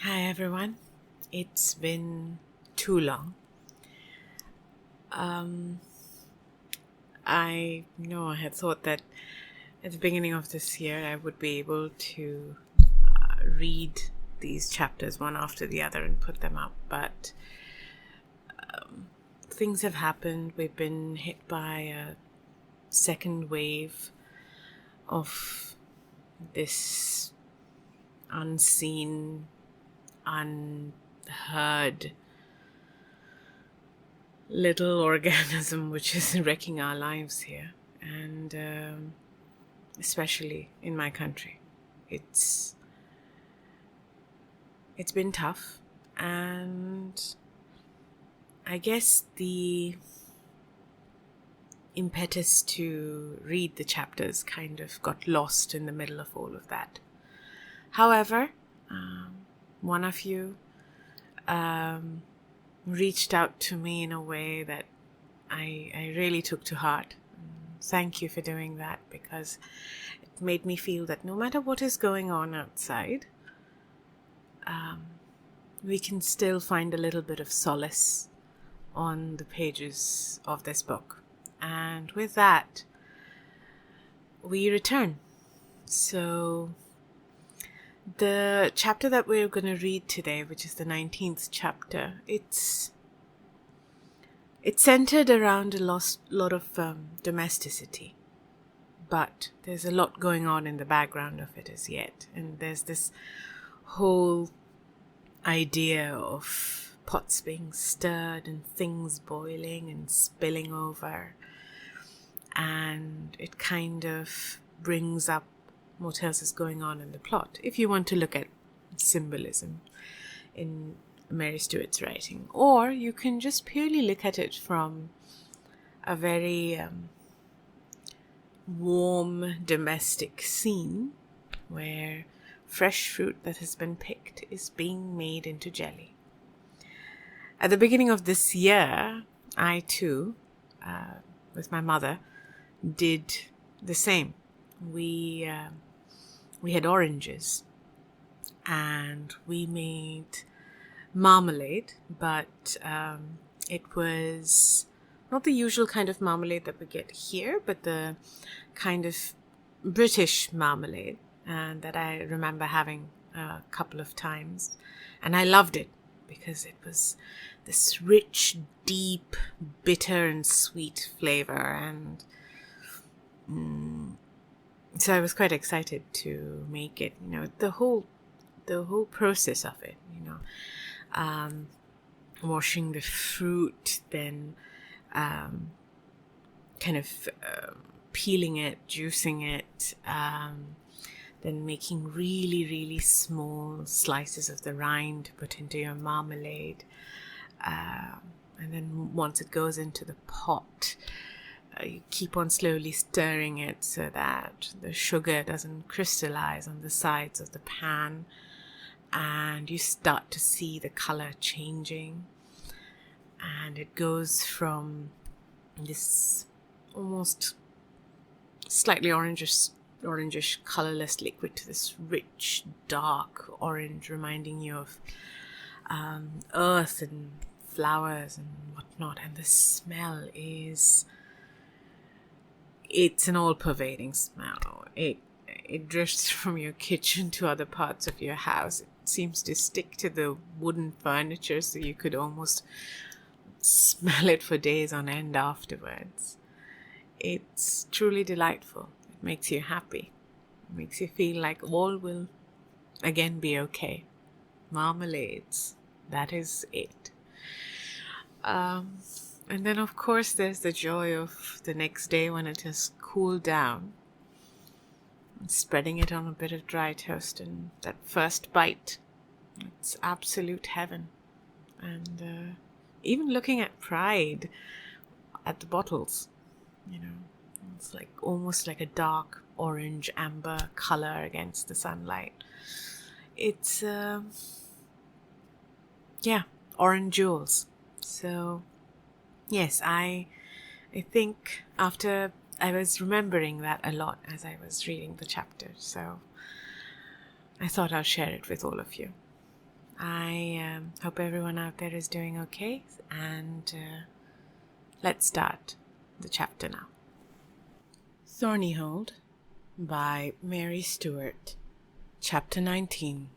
Hi everyone. It's been too long. I know I had thought that at the beginning of this year I would be able to read these chapters one after the other and put them up, but things have happened. We've been hit by a second wave of this unseen, unheard little organism which is wrecking our lives here, and especially in my country. It's been tough, and I guess the impetus to read the chapters kind of got lost in the middle of all of that. However, one of you reached out to me in a way that I really took to heart. Thank you for doing that, because it made me feel that no matter what is going on outside, we can still find a little bit of solace on the pages of this book. And with that, we return. So the chapter that we're going to read today, which is the 19th chapter, it's centered around a lot of domesticity, but there's a lot going on in the background of it as yet. And there's this whole idea of pots being stirred and things boiling and spilling over, and it kind of brings up what else is going on in the plot, if you want to look at symbolism in Mary Stewart's writing. Or you can just purely look at it from a very warm domestic scene where fresh fruit that has been picked is being made into jelly. At the beginning of this year, I too, with my mother, did the same. We had oranges, and we made marmalade, but it was not the usual kind of marmalade that we get here, but the kind of British marmalade, and that I remember having a couple of times, and I loved it because it was this rich, deep, bitter and sweet flavor, and so I was quite excited to make it. The whole process of it. Washing the fruit, then kind of peeling it, juicing it, then making really, really small slices of the rind to put into your marmalade, and then once it goes into the pot, you keep on slowly stirring it so that the sugar doesn't crystallize on the sides of the pan, and you start to see the color changing, and it goes from this almost slightly orangish colorless liquid to this rich dark orange, reminding you of earth and flowers and whatnot. And the smell it's an all-pervading smell. It drifts from your kitchen to other parts of your house. It seems to stick to the wooden furniture, so you could almost smell it for days on end afterwards. It's truly delightful. It makes you happy. It makes you feel like all will again be okay. Marmalades, that is it. And then, of course, there's the joy of the next day when it has cooled down, and spreading it on a bit of dry toast, and that first bite. It's absolute heaven. And even looking at Pride at the bottles, it's like almost like a dark orange amber color against the sunlight. It's orange jewels. So yes, I think after I was remembering that a lot as I was reading the chapter, so I thought I'll share it with all of you. I hope everyone out there is doing okay, and let's start the chapter now. Thornyhold by Mary Stewart, Chapter 19.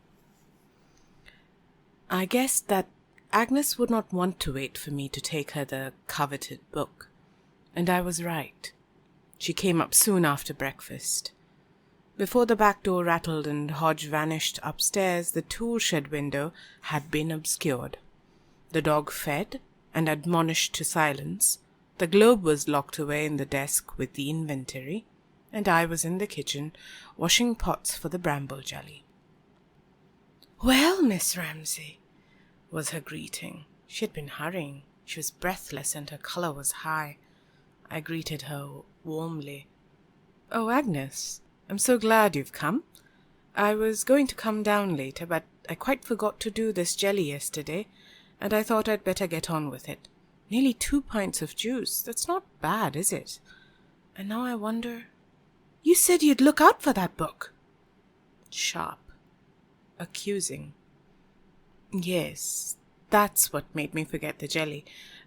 I guessed that Agnes would not want to wait for me to take her the coveted book, and I was right. She came up soon after breakfast. Before the back door rattled and Hodge vanished upstairs, the tool shed window had been obscured. The dog fed and admonished to silence. The globe was locked away in the desk with the inventory, and I was in the kitchen washing pots for the bramble jelly. "Well, Miss Ramsay," was her greeting. She had been hurrying. She was breathless and her colour was high. I greeted her warmly. "Oh, Agnes, I'm so glad you've come. I was going to come down later, but I quite forgot to do this jelly yesterday, and I thought I'd better get on with it. Nearly 2 pints of juice. That's not bad, is it? And now I wonder... You said you'd look out for that book." Sharp. Accusing. Yes, that's what made me forget the jelly.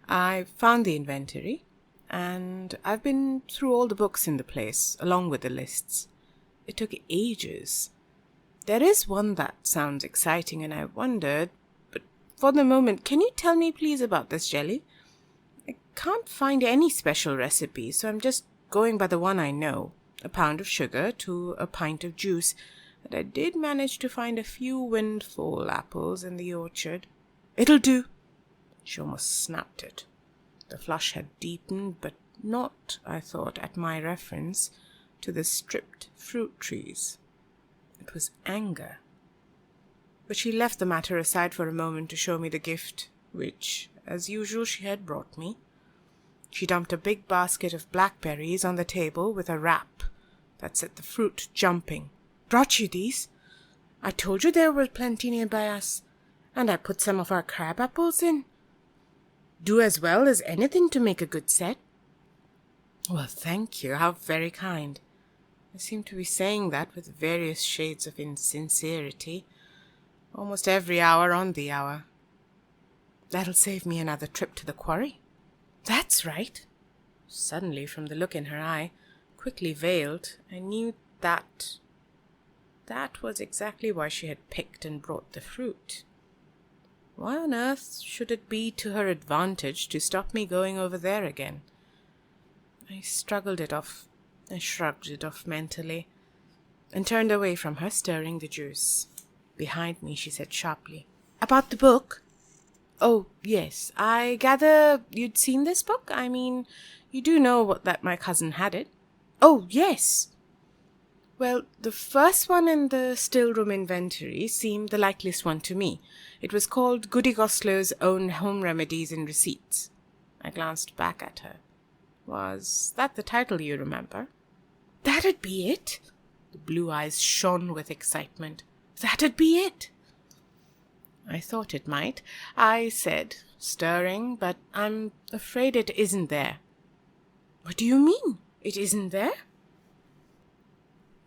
I found the inventory, and I've been through all the books in the place, along with the lists. It took ages. There is one that sounds exciting, and I wondered, but for the moment, can you tell me please about this jelly? I can't find any special recipe, so I'm just going by the one I know. A pound of sugar to a pint of juice, and I did manage to find a few windfall apples in the orchard. "It'll do." She almost snapped it. The flush had deepened, but not, I thought, at my reference to the stripped fruit trees. It was anger. But she left the matter aside for a moment to show me the gift, which, as usual, she had brought me. She dumped a big basket of blackberries on the table with a rap that set the fruit jumping. "Brought you these? I told you there were plenty nearby us, and I put some of our crab apples in. Do as well as anything to make a good set." "Well, thank you. How very kind." I seemed to be saying that with various shades of insincerity, almost every hour on the hour. "That'll save me another trip to the quarry." "That's right." Suddenly, from the look in her eye, quickly veiled, I knew that was exactly why she had picked and brought the fruit. Why on earth should it be to her advantage to stop me going over there again? I shrugged it off mentally, and turned away from her, stirring the juice. Behind me, she said sharply, "About the book?" "Oh, yes. I gather you'd seen this book? I mean, you do know that my cousin had it." "Oh, yes." "Well, the first one in the still-room inventory seemed the likeliest one to me. It was called Goody Goslow's Own Home Remedies and Receipts." I glanced back at her. "Was that the title you remember?" "That'd be it." The blue eyes shone with excitement. "That'd be it." I thought it might. I said, stirring, "But I'm afraid it isn't there." "What do you mean? It isn't there?"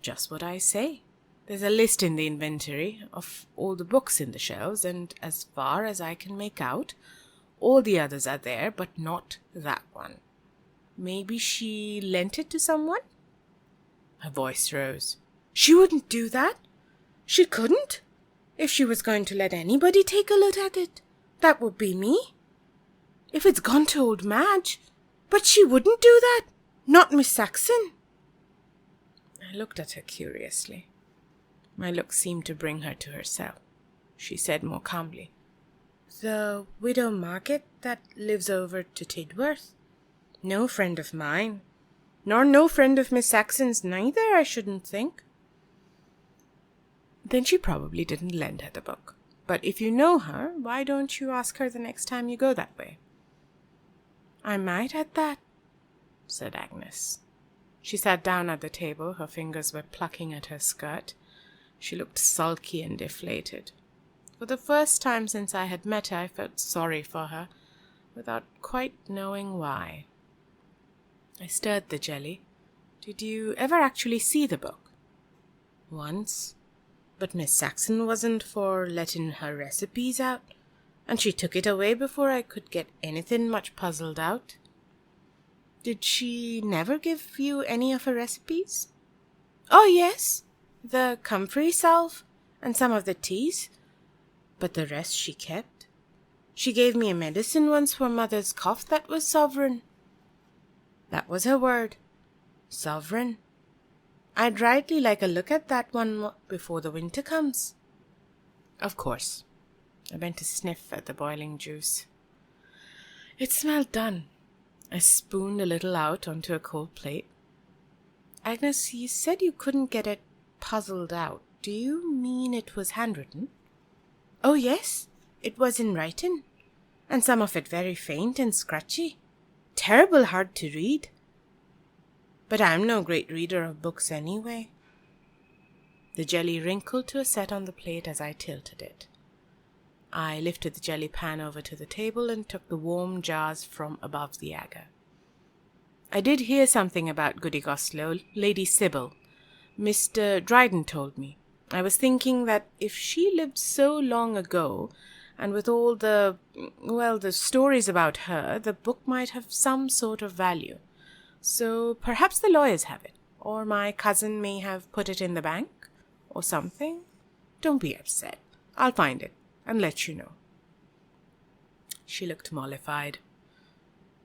"Just what I say. There's a list in the inventory of all the books in the shelves, and as far as I can make out, all the others are there, but not that one. Maybe she lent it to someone?" Her voice rose. "She wouldn't do that. She couldn't. If she was going to let anybody take a look at it, that would be me. If it's gone to old Madge, but she wouldn't do that. Not Miss Saxon." I looked at her curiously. My look seemed to bring her to herself. She said more calmly, "The widow Margaret that lives over to Tidworth? No friend of mine. Nor no friend of Miss Saxon's neither, I shouldn't think." "Then she probably didn't lend her the book. But if you know her, why don't you ask her the next time you go that way?" "I might at that," said Agnes. She sat down at the table. Her fingers were plucking at her skirt. She looked sulky and deflated. For the first time since I had met her, I felt sorry for her, without quite knowing why. I stirred the jelly. "Did you ever actually see the book?" "Once." But Miss Saxon wasn't for letting her recipes out, and she took it away before I could get anything much puzzled out. Did she never give you any of her recipes? Oh, yes, the comfrey salve and some of the teas, but the rest she kept. She gave me a medicine once for Mother's cough that was sovereign. That was her word, sovereign. I'd rightly like a look at that one before the winter comes. Of course. I bent to sniff at the boiling juice. It smelled done. I spooned a little out onto a cold plate. Agnes, you said you couldn't get it puzzled out. Do you mean it was handwritten? Oh, yes, it was in writing, and some of it very faint and scratchy. Terrible hard to read. But I'm no great reader of books anyway. The jelly wrinkled to a set on the plate as I tilted it. I lifted the jelly pan over to the table and took the warm jars from above the agger. I did hear something about Goody Goslow, Lady Sybil. Mr. Dryden told me. I was thinking that if she lived so long ago, and with all the stories about her, the book might have some sort of value. So perhaps the lawyers have it, or my cousin may have put it in the bank, or something. Don't be upset. I'll find it and let you know. She looked mollified.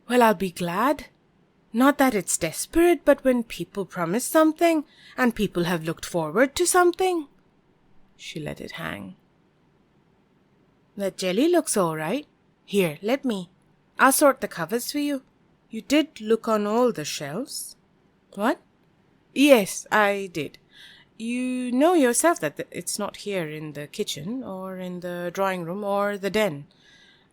Well, I'll be glad. Not that it's desperate, but when people promise something, and people have looked forward to something. She let it hang. That jelly looks all right. Here, let me. I'll sort the covers for you. You did look on all the shelves. What? Yes, I did. You know yourself that it's not here in the kitchen, or in the drawing room, or the den.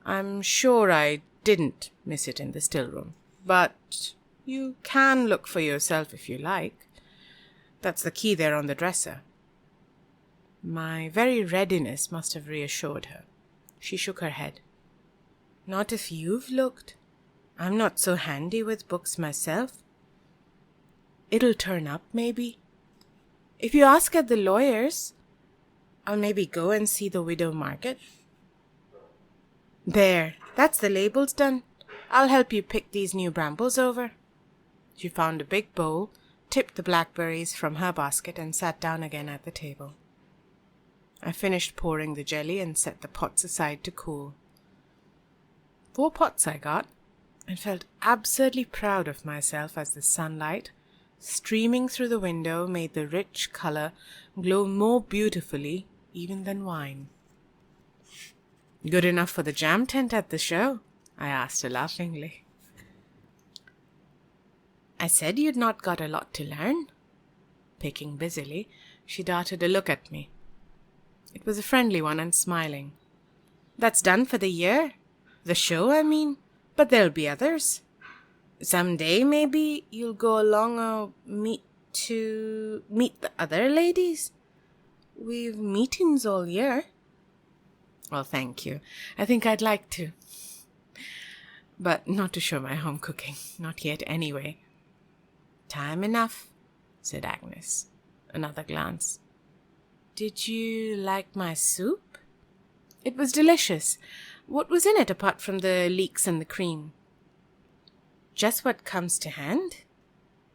I'm sure I didn't miss it in the still room. But you can look for yourself if you like. That's the key there on the dresser. My very readiness must have reassured her. She shook her head. Not if you've looked. I'm not so handy with books myself. It'll turn up, maybe. If you ask at the lawyer's, I'll maybe go and see the Widow Margaret. There, that's the labels done. I'll help you pick these new brambles over. She found a big bowl, tipped the blackberries from her basket, and sat down again at the table. I finished pouring the jelly and set the pots aside to cool. 4 pots I got, and felt absurdly proud of myself as the sunlight, streaming through the window, made the rich colour glow more beautifully even than wine. Good enough for the jam tent at the show? I asked her laughingly. I said you'd not got a lot to learn. Picking busily, she darted a look at me. It was a friendly one and smiling. That's done for the year. The show, I mean. But there'll be others. Some day, maybe, you'll go along meet the other ladies. We've meetings all year. Well, thank you. I think I'd like to. But not to show my home cooking. Not yet, anyway. Time enough, said Agnes. Another glance. Did you like my soup? It was delicious. What was in it apart from the leeks and the cream? Just what comes to hand.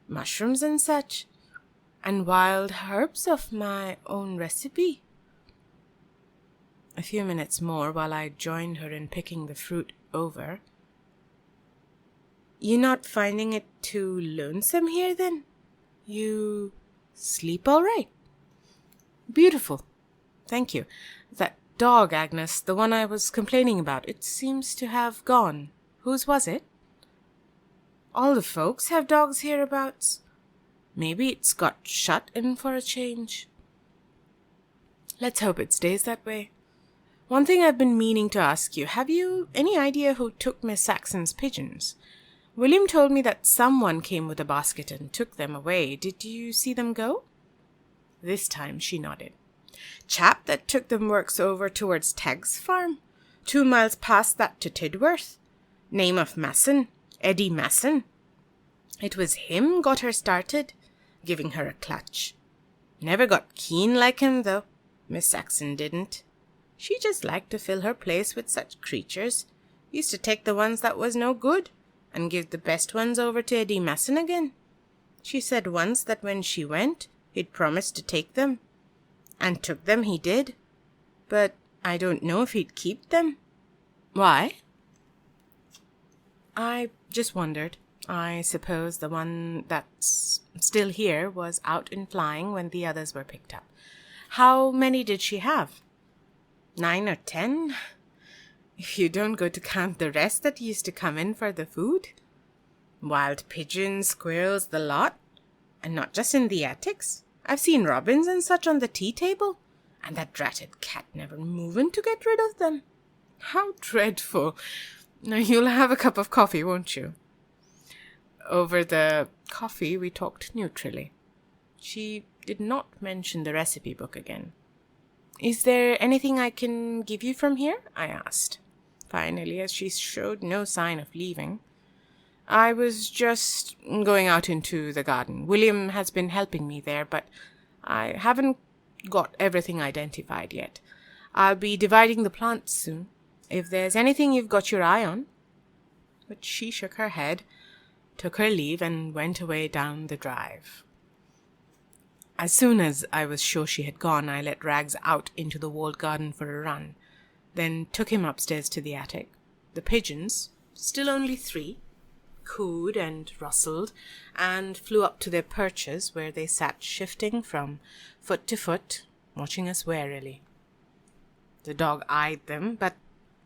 Mushrooms and such. And wild herbs of my own recipe. A few minutes more while I joined her in picking the fruit over. You not finding it too lonesome here, then? You sleep all right? Beautiful. Thank you. That dog, Agnes, the one I was complaining about, it seems to have gone. Whose was it? All the folks have dogs hereabouts. Maybe it's got shut in for a change. Let's hope it stays that way. One thing I've been meaning to ask you, have you any idea who took Miss Saxon's pigeons? William told me that someone came with a basket and took them away. Did you see them go? This time she nodded. Chap that took them works over towards Tegg's farm, 2 miles past that to Tidworth. Name of Masson, Eddie Masson. It was him got her started, giving her a clutch. Never got keen like him, though. Miss Saxon didn't. She just liked to fill her place with such creatures. Used to take the ones that was no good and give the best ones over to Eddie Masson again. She said once that when she went, he'd promised to take them. And took them he did. But I don't know if he'd keep them. Why? I just wondered. I suppose the one that's still here was out and flying when the others were picked up. How many did she have? 9 or 10? If you don't go to count the rest that used to come in for the food. Wild pigeons, squirrels, the lot. And not just in the attics. I've seen robins and such on the tea table. And that dratted cat never moving to get rid of them. How dreadful. Now you'll have a cup of coffee, won't you? Over the coffee we talked neutrally. She did not mention the recipe book again. Is there anything I can give you from here? I asked, finally, as she showed no sign of leaving. I was just going out into the garden. William has been helping me there, but I haven't got everything identified yet. I'll be dividing the plants soon. If there's anything you've got your eye on. But she shook her head, took her leave, and went away down the drive. As soon as I was sure she had gone, I let Rags out into the walled garden for a run, then took him upstairs to the attic. The pigeons, still only 3, cooed and rustled, and flew up to their perches, where they sat shifting from foot to foot, watching us warily. The dog eyed them, but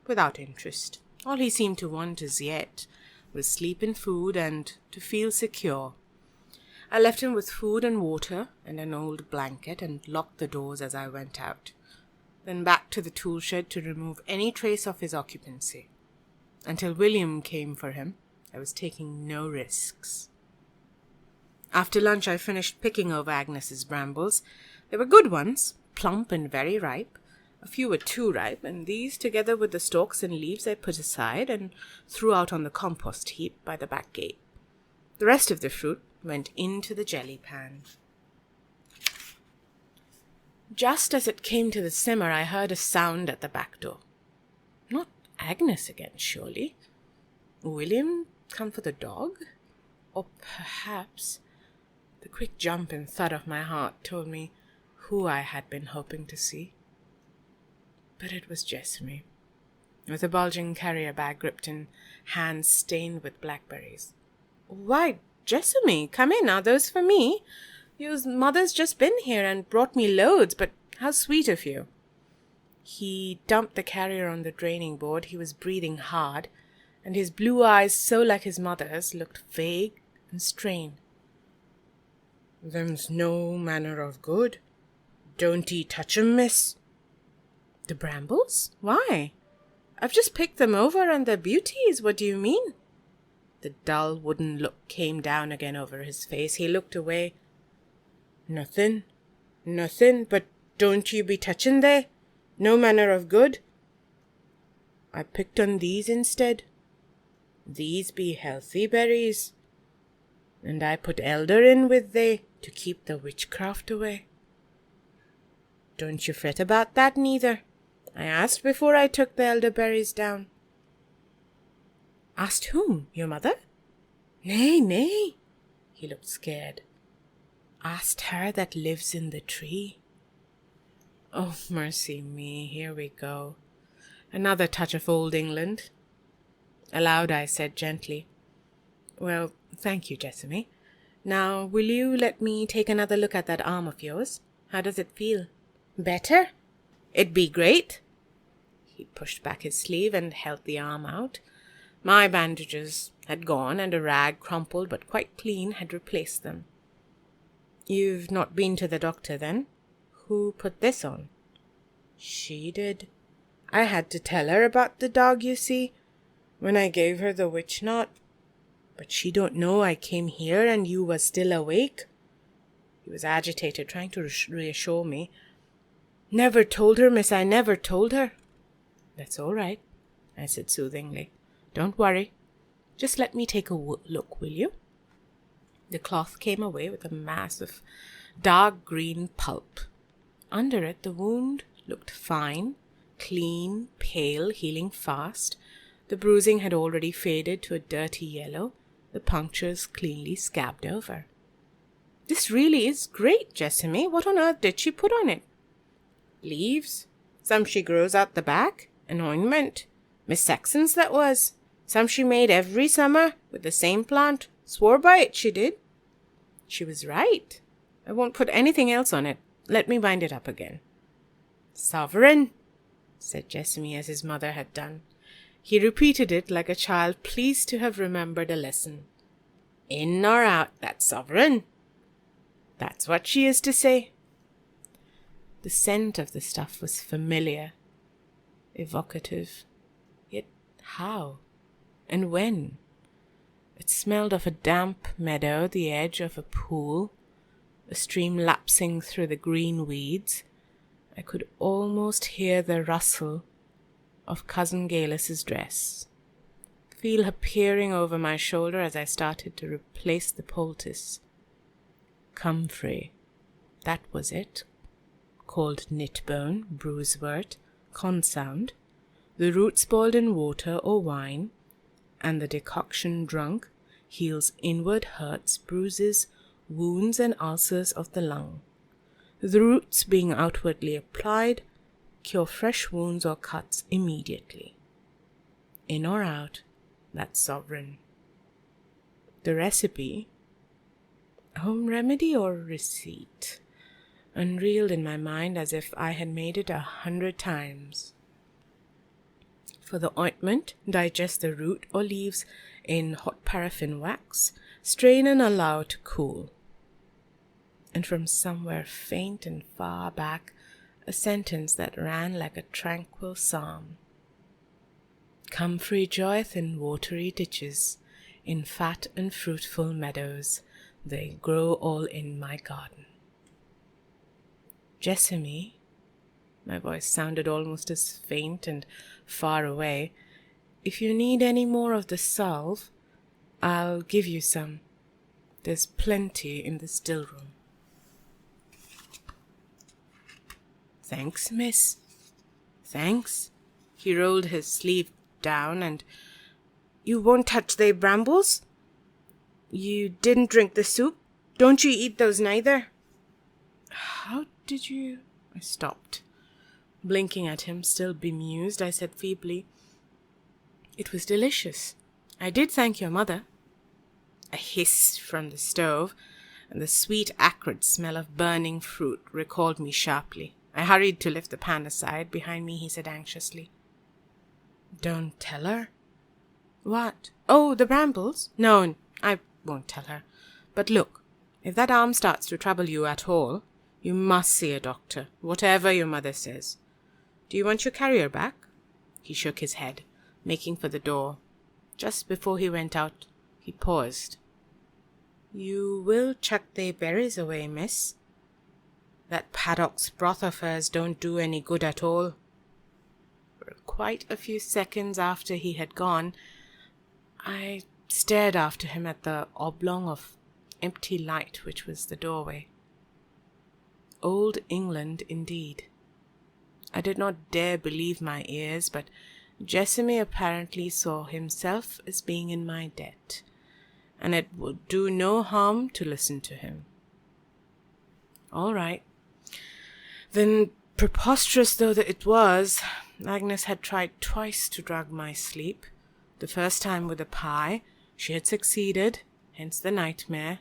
without interest. All he seemed to want as yet was sleep and food and to feel secure. I left him with food and water and an old blanket and locked the doors as I went out, then back to the tool shed to remove any trace of his occupancy. Until William came for him, I was taking no risks. After lunch I finished picking over Agnes's brambles. They were good ones, plump and very ripe. A few were too ripe, and these, together with the stalks and leaves, I put aside and threw out on the compost heap by the back gate. The rest of the fruit went into the jelly pan. Just as it came to the simmer, I heard a sound at the back door. Not Agnes again, surely. William come for the dog? Or perhaps... The quick jump and thud of my heart told me who I had been hoping to see. But it was Jessamy, with a bulging carrier bag gripped in hands stained with blackberries. Why, Jessamy, come in. Are those for me? Your mother's just been here and brought me loads, but how sweet of you. He dumped the carrier on the draining board. He was breathing hard, and his blue eyes, so like his mother's, looked vague and strained. Them's no manner of good. Don't 'ee touch 'em, miss. The brambles? Why? I've just picked them over and they're beauties. What do you mean? The dull wooden look came down again over his face. He looked away. Nothing, but don't you be touching they. No manner of good. I picked on these instead. These be healthy berries. And I put elder in with they to keep the witchcraft away. Don't you fret about that neither. I asked before I took the elderberries down. Asked whom? Your mother? Nay. He looked scared. Asked her that lives in the tree. Oh, mercy me, here we go. Another touch of old England. Aloud I said gently, Well, thank you, Jessamy. Now, will you let me take another look at that arm of yours? How does it feel? Better? It'd be great. He pushed back his sleeve and held the arm out. My bandages had gone, and a rag, crumpled but quite clean, had replaced them. You've not been to the doctor, then? Who put this on? She did. I had to tell her about the dog, you see, when I gave her the witch knot. But she don't know I came here and you was still awake. He was agitated, trying to reassure me. Never told her, miss, I never told her. That's all right, I said soothingly. Don't worry. Just let me take a look, will you? The cloth came away with a mass of dark green pulp. Under it, the wound looked fine, clean, pale, healing fast. The bruising had already faded to a dirty yellow, the punctures cleanly scabbed over. "This really is great, Jessamy. What on earth did she put on it?" "Leaves. Some she grows out the back. An ointment. Miss Saxon's that was. Some she made every summer with the same plant. Swore by it, she did." "She was right. I won't put anything else on it. Let me bind it up again." "Sovereign," said Jessamy as his mother had done. He repeated it like a child pleased to have remembered a lesson. "In or out, that sovereign?" "That's what she is to say." The scent of the stuff was familiar, evocative. Yet how? And when? It smelled of a damp meadow, the edge of a pool, a stream lapsing through the green weeds. I could almost hear the rustle of Cousin Gaelus's dress, feel her peering over my shoulder as I started to replace the poultice. Comfrey, that was it. Called knitbone, bruisewort, consound, the roots boiled in water or wine, and the decoction drunk heals inward hurts, bruises, wounds, and ulcers of the lung. The roots being outwardly applied, cure fresh wounds or cuts immediately. In or out, that's sovereign. The recipe, home remedy or receipt, unreeled in my mind as if I had made it 100 times. For the ointment, digest the root or leaves in hot paraffin wax, strain and allow to cool. And from somewhere faint and far back, a sentence that ran like a tranquil psalm. "Comfrey joyeth in watery ditches, in fat and fruitful meadows, they grow all in my garden." "Jessamy," my voice sounded almost as faint and far away, "if you need any more of the salve, I'll give you some. There's plenty in the still room." "Thanks, miss. Thanks." He rolled his sleeve down. "And you won't touch they brambles? You didn't drink the soup? Don't you eat those neither?" "How did you—" I stopped. Blinking at him, still bemused, I said feebly, "It was delicious. I did thank your mother." A hiss from the stove, and the sweet acrid smell of burning fruit recalled me sharply. I hurried to lift the pan aside. Behind me he said anxiously, "Don't tell her." "What? Oh, the brambles? No, I won't tell her. But look, if that arm starts to trouble you at all, you must see a doctor, whatever your mother says. Do you want your carrier back?" He shook his head, making for the door. Just before he went out, he paused. "You will chuck they berries away, miss? That paddock's broth of hers don't do any good at all." For quite a few seconds after he had gone, I stared after him at the oblong of empty light which was the doorway. Old England indeed. I did not dare believe my ears, but Jessamy apparently saw himself as being in my debt, and it would do no harm to listen to him. All right. Then, preposterous though that it was, Agnes had tried twice to drug my sleep. The first time with the pie, she had succeeded, hence the nightmare.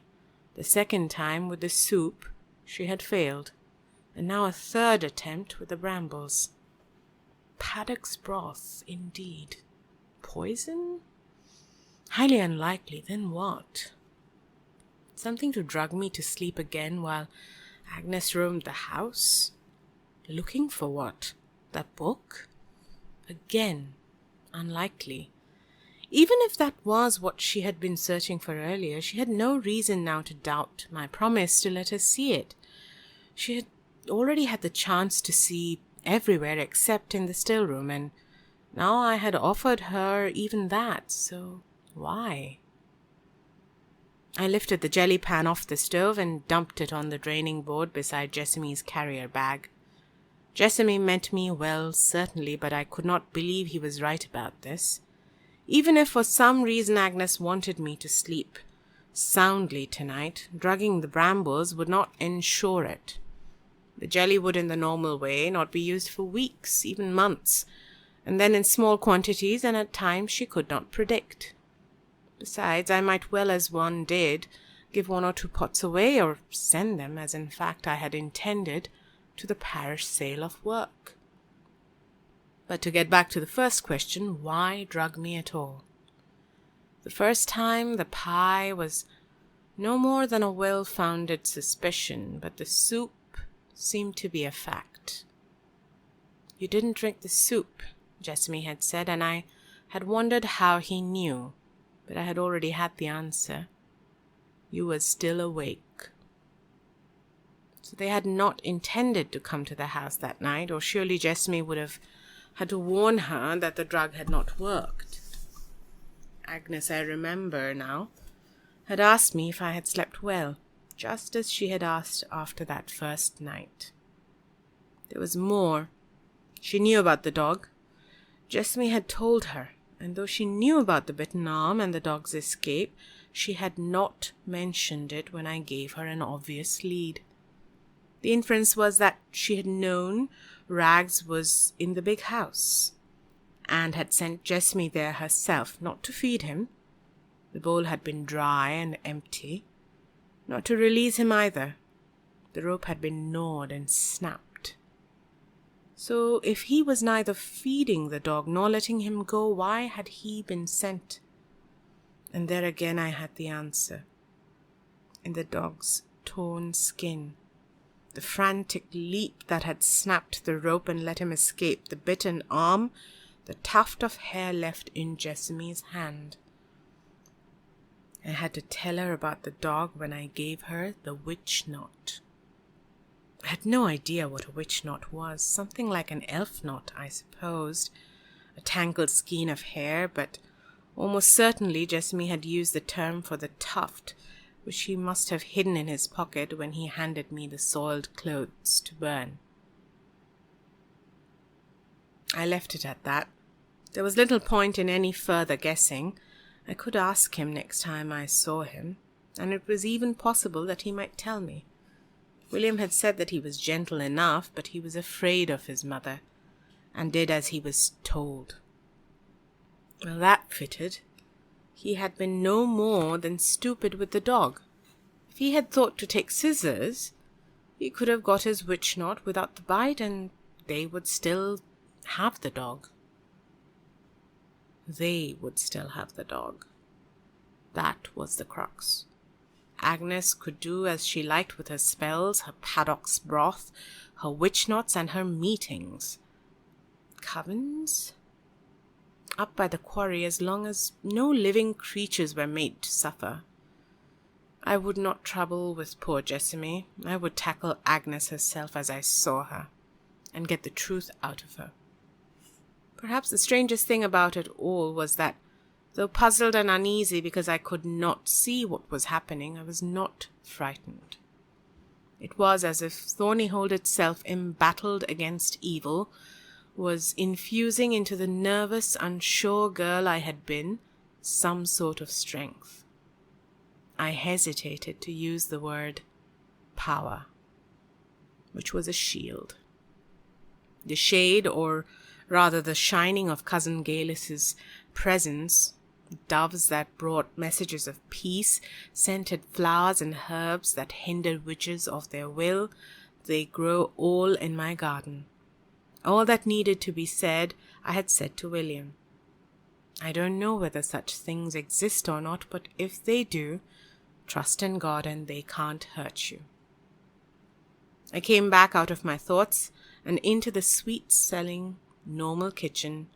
The second time with the soup, she had failed. And now a third attempt with the brambles. Paddock's broth, indeed. Poison? Highly unlikely. Then what? Something to drug me to sleep again while Agnes roamed the house? Looking for what? That book? Again, unlikely. Even if that was what she had been searching for earlier, she had no reason now to doubt my promise to let her see it. She had already had the chance to see everywhere except in the still room, and now I had offered her even that, so why? I lifted the jelly pan off the stove and dumped it on the draining board beside Jessamy's carrier bag. Jessamy meant me well, certainly, but I could not believe he was right about this. Even if for some reason Agnes wanted me to sleep soundly tonight, drugging the brambles would not ensure it. The jelly would, in the normal way, not be used for weeks, even months, and then in small quantities, and at times she could not predict. Besides, I might well, as one did, give 1 or 2 pots away, or send them, as in fact I had intended, to the parish sale of work. But to get back to the first question, why drug me at all? The first time the pie was no more than a well-founded suspicion, but the soup seemed to be a fact. You didn't drink the soup, Jessamy had said, and I had wondered how he knew, but I had already had the answer. You were still awake. So they had not intended to come to the house that night, or surely Jessamy would have had to warn her that the drug had not worked. Agnes, I remember now, had asked me if I had slept well, just as she had asked after that first night. There was more. She knew about the dog. Jessamy had told her, and though she knew about the bitten arm and the dog's escape, she had not mentioned it when I gave her an obvious lead. The inference was that she had known Rags was in the big house, and had sent Jessamy there herself, not to feed him. The bowl had been dry and empty. Not to release him either. The rope had been gnawed and snapped. So if he was neither feeding the dog nor letting him go, why had he been sent? And there again I had the answer. In the dog's torn skin. The frantic leap that had snapped the rope and let him escape, the bitten arm, the tuft of hair left in Jessamy's hand. I had to tell her about the dog when I gave her the witch knot. I had no idea what a witch knot was. Something like an elf knot, I supposed. A tangled skein of hair, but almost certainly Jessamy had used the term for the tuft, which he must have hidden in his pocket when he handed me the soiled clothes to burn. I left it at that. There was little point in any further guessing. I could ask him next time I saw him, and it was even possible that he might tell me. William had said that he was gentle enough, but he was afraid of his mother, and did as he was told. Well, that fitted. He had been no more than stupid with the dog. If he had thought to take scissors, he could have got his witch knot without the bite, and they would still have the dog. They would still have the dog. That was the crux. Agnes could do as she liked with her spells, her paddock's broth, her witch knots, and her meetings. Covens? Up by the quarry, as long as no living creatures were made to suffer. I would not trouble with poor Jessamy. I would tackle Agnes herself as I saw her, and get the truth out of her. Perhaps the strangest thing about it all was that, though puzzled and uneasy because I could not see what was happening, I was not frightened. It was as if Thornyhold itself, embattled against evil, was infusing into the nervous, unsure girl I had been some sort of strength. I hesitated to use the word power, which was a shield. The shade, or rather the shining of Cousin Gaelus's presence, doves that brought messages of peace, scented flowers and herbs that hindered witches of their will, they grow all in my garden. All that needed to be said, I had said to William. I don't know whether such things exist or not, but if they do, trust in God and they can't hurt you. I came back out of my thoughts and into the sweet-smelling, normal kitchen.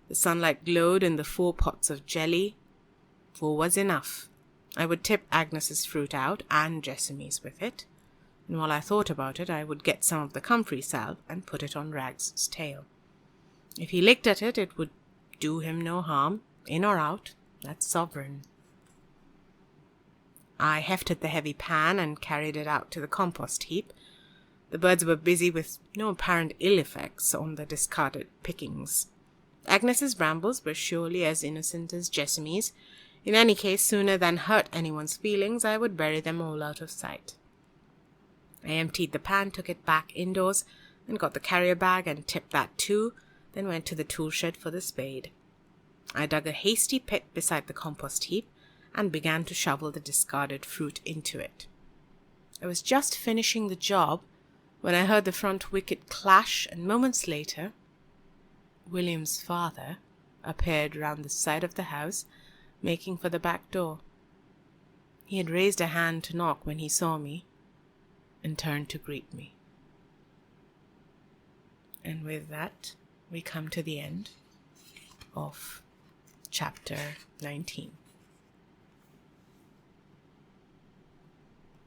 The sunlight glowed in the 4 pots of jelly. 4 was enough. I would tip Agnes's fruit out, and Jessamy's with it, and while I thought about it, I would get some of the comfrey salve and put it on Rags's tail. If he licked at it, it would do him no harm, in or out, that's sovereign. I hefted the heavy pan and carried it out to the compost heap. The birds were busy with no apparent ill effects on the discarded pickings. Agnes's brambles were surely as innocent as Jessamie's. In any case, sooner than hurt anyone's feelings, I would bury them all out of sight. I emptied the pan, took it back indoors, and got the carrier bag and tipped that too, then went to the tool shed for the spade. I dug a hasty pit beside the compost heap and began to shovel the discarded fruit into it. I was just finishing the job when I heard the front wicket clash, and moments later, William's father appeared round the side of the house, making for the back door. He had raised a hand to knock when he saw me, and turned to greet me. And with that, we come to the end of chapter 19.